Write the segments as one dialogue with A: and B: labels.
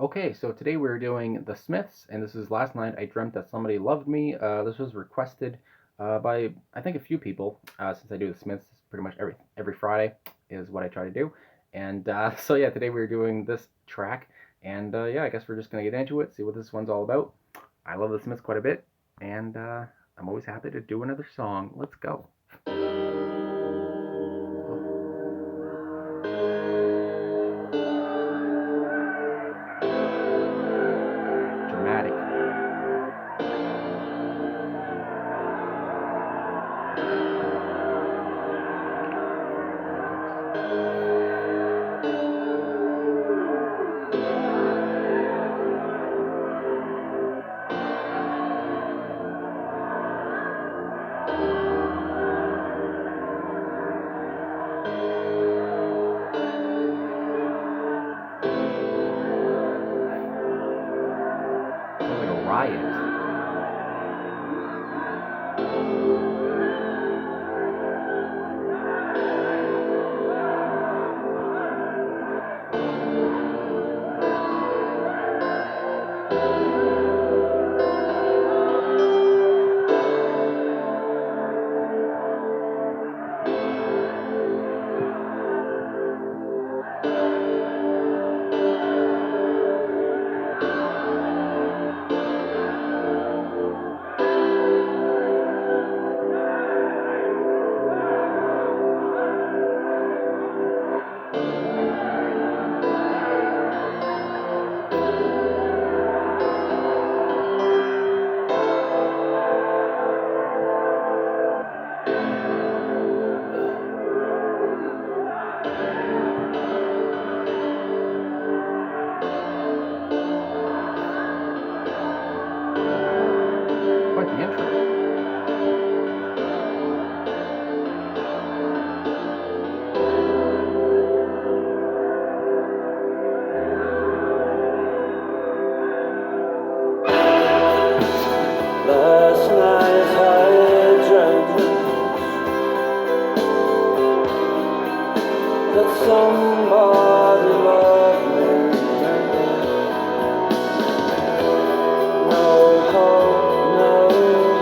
A: Okay, so today we're doing The Smiths, and this is Last Night I Dreamt That Somebody Loved Me. This was requested by, I think, a few people, since I do The Smiths pretty much every Friday is what I try to do. And so yeah, today we're doing this track, and yeah, I guess we're just going to get into it, see what this one's all about. I love The Smiths quite a bit, and I'm always happy to do another song. Let's go. Dramatic. Sounds like a riot. Quite the intro.
B: Last night I dreamt that somebody loved me. No hope, no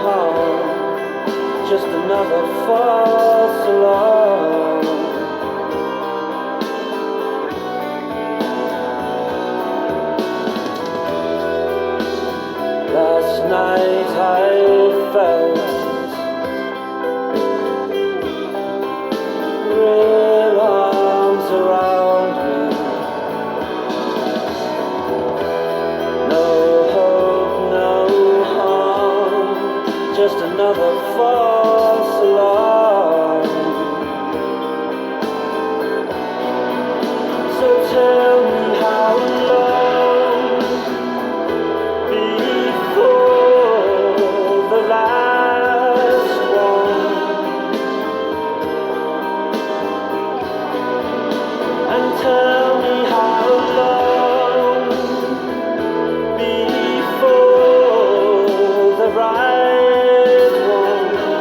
B: harm, just another false alarm. Last night I felt real arms around me. No hope, no harm, just another false alarm. So tell me how long before the last one, and tell me how long before the right one.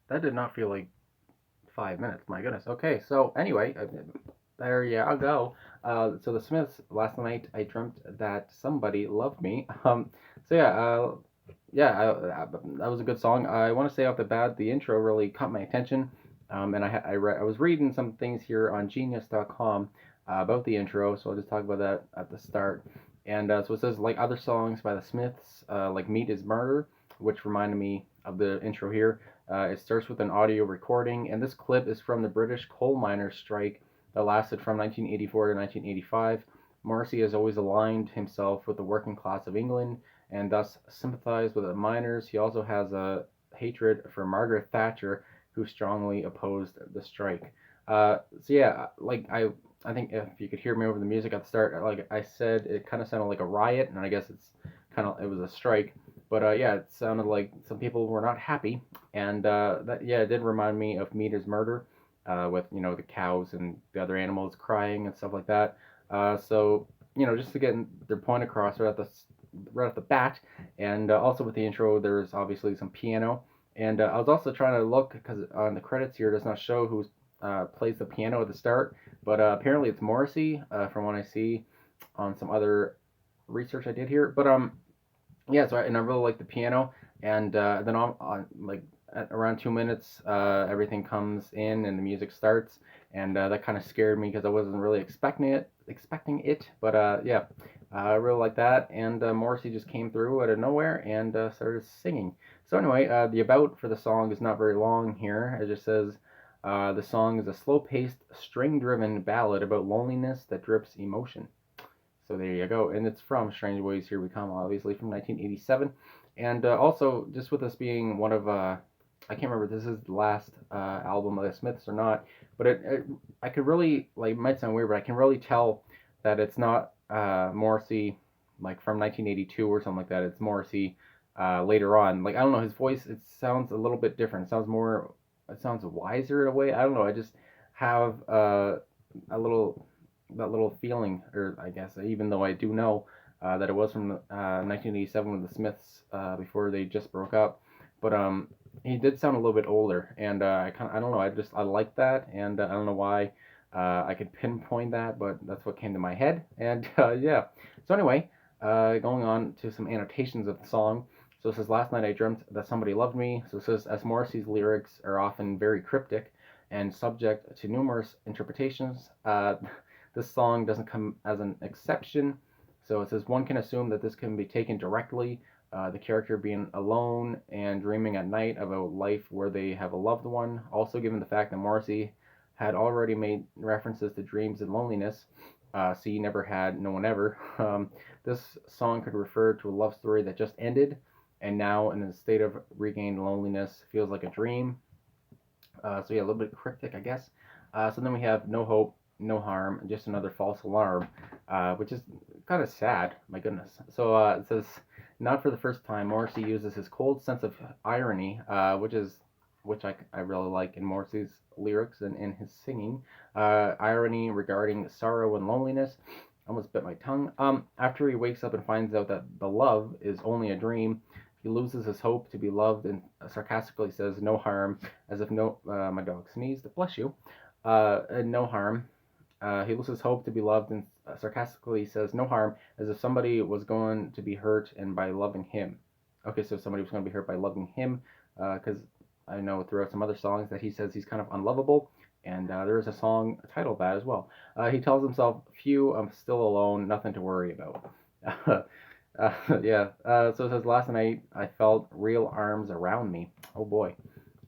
A: That did not feel like 5 minutes. My goodness. Okay, so anyway, there you go. So the Smiths. Last night I dreamt that somebody loved me. So yeah, that was a good song. I want to say off the bat, the intro really caught my attention. And I was reading some things here on Genius.com about the intro, so I'll just talk about that at the start. And so it says, like other songs by the Smiths, like Meat is Murder, which reminded me of the intro here. It starts with an audio recording, and this clip is from the British coal miners' strike that lasted from 1984 to 1985. Morrissey has always aligned himself with the working class of England and thus sympathized with the miners. He also has a hatred for Margaret Thatcher, who strongly opposed the strike. So yeah, I think if you could hear me over the music at the start, like I said, it kind of sounded like a riot, and I guess it was a strike. But yeah, it sounded like some people were not happy, and that yeah, it did remind me of Meter's Murder, with the cows and the other animals crying and stuff like that. So just to get their point across right at the bat, and also with the intro, there's obviously some piano, and I was also trying to look because on the credits here it does not show who plays the piano at the start, but apparently it's Morrissey, from what I see on some other research I did here. But yeah, so and I really like the piano, and then on like at around 2 minutes, everything comes in and the music starts, and that kind of scared me because I wasn't really expecting it. But yeah, I really like that, and Morrissey just came through out of nowhere and started singing. So anyway, the about for the song is not very long here. It just says. The song is a slow-paced, string-driven ballad about loneliness that drips emotion. So there you go, and it's from Strange Ways Here We Come, obviously from 1987, and also just with this being one of I can't remember if this is the last album of the Smiths or not, but I could really like it might sound weird, but I can really tell that it's not Morrissey like from 1982 or something like that. It's Morrissey later on. Like I don't know, his voice it sounds a little bit different. It sounds wiser in a way. I don't know. I just have a little that little feeling, or I guess even though I do know that it was from 1987 with the Smiths before they just broke up, but he did sound a little bit older, and I don't know, I like that, and I don't know why I could pinpoint that, but that's what came to my head, and yeah. So anyway, going on to some annotations of the song. So it says, last night I dreamt that somebody loved me. So it says, as Morrissey's lyrics are often very cryptic and subject to numerous interpretations, this song doesn't come as an exception. So it says one can assume that this can be taken directly, the character being alone and dreaming at night of a life where they have a loved one. Also, given the fact that Morrissey had already made references to dreams and loneliness, see Never Had, No One Ever, this song could refer to a love story that just ended and now in a state of regained loneliness feels like a dream. So yeah, a little bit cryptic, I guess. So then we have No Hope, No Harm, just another false alarm, which is kind of sad. My goodness. So it says, not for the first time, Morrissey uses his cold sense of irony, which I really like in Morrissey's lyrics and in his singing. Irony regarding sorrow and loneliness. I almost bit my tongue. After he wakes up and finds out that the love is only a dream, he loses his hope to be loved and sarcastically says, "No harm," as if no. My dog sneezed. Bless you. No harm. He loses hope to be loved and sarcastically says, "No harm," as if somebody was going to be hurt and by loving him. Okay, so somebody was going to be hurt by loving him, because I know throughout some other songs that he says he's kind of unlovable, and there is a song titled that as well. He tells himself, "Phew, I'm still alone, nothing to worry about." Yeah. So it says, last night I felt real arms around me. Oh boy.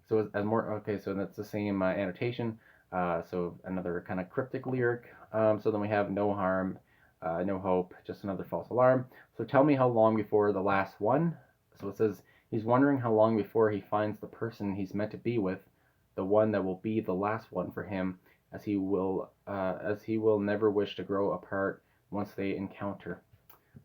A: So as more, okay, so that's the same annotation. So another kind of cryptic lyric. So then we have no harm, no hope, just another false alarm. So tell me how long before the last one. So it says he's wondering how long before he finds the person he's meant to be with, the one that will be the last one for him, as he will never wish to grow apart once they encounter.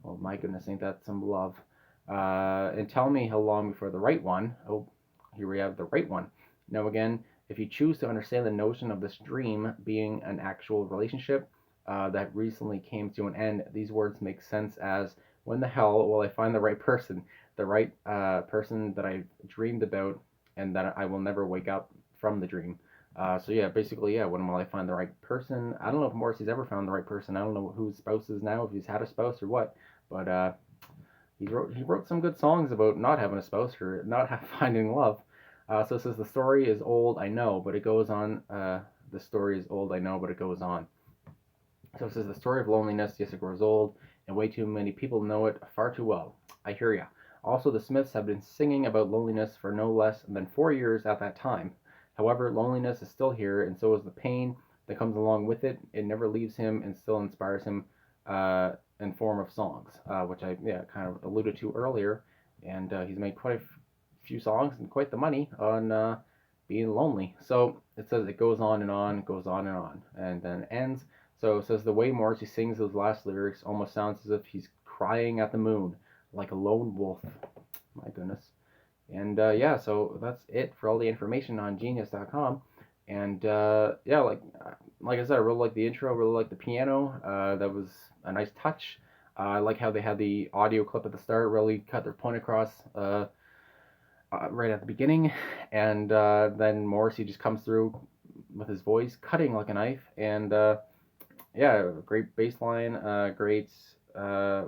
A: Oh my goodness, ain't that some love? And tell me how long before the right one. Oh, here we have the right one. Now again, if you choose to understand the notion of this dream being an actual relationship that recently came to an end, these words make sense as, when the hell will I find the right person? The right person that I dreamed about and that I will never wake up from the dream. So yeah, basically, yeah, when will I find the right person? I don't know if Morrissey's ever found the right person. I don't know who his spouse is now, if he's had a spouse or what. But he wrote some good songs about not having a spouse or not finding love. So it says the story is old, I know, but it goes on. The story is old, I know, but it goes on. So it says the story of loneliness, yes, it grows old, and way too many people know it far too well. I hear ya. Also, the Smiths have been singing about loneliness for no less than 4 years at that time. However, loneliness is still here, and so is the pain that comes along with it. It never leaves him and still inspires him in form of songs, which I kind of alluded to earlier. And he's made quite a few songs and quite the money on being lonely. So it says it goes on and on, goes on and on, and then ends. So it says the way Morrissey sings those last lyrics almost sounds as if he's crying at the moon, like a lone wolf. My goodness. And yeah, so that's it for all the information on Genius.com. And yeah, like I said, I really like the intro, really like the piano. That was a nice touch. I like how they had the audio clip at the start, really cut their point across right at the beginning, and then Morrissey just comes through with his voice, cutting like a knife, and yeah, great bass line, great, I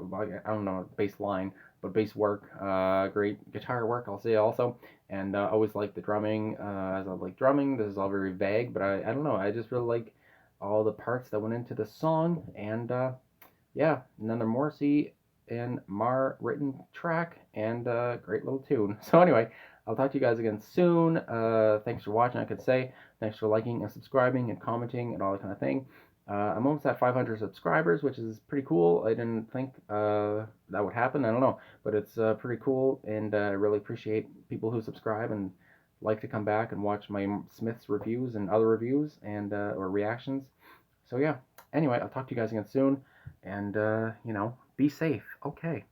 A: don't know, bass line, but bass work, great guitar work, I'll say also, and I always like the drumming, as I like drumming, this is all very vague, but I don't know, I just really like all the parts that went into the song, and yeah, another Morrissey and Mar written track, and great little tune. So anyway, I'll talk to you guys again soon. Thanks for watching, I could say. Thanks for liking and subscribing and commenting and all that kind of thing. I'm almost at 500 subscribers, which is pretty cool. I didn't think that would happen. I don't know, but it's pretty cool, and I really appreciate people who subscribe and like to come back and watch my Smiths reviews and other reviews and or reactions. So yeah. Anyway, I'll talk to you guys again soon, and be safe. Okay.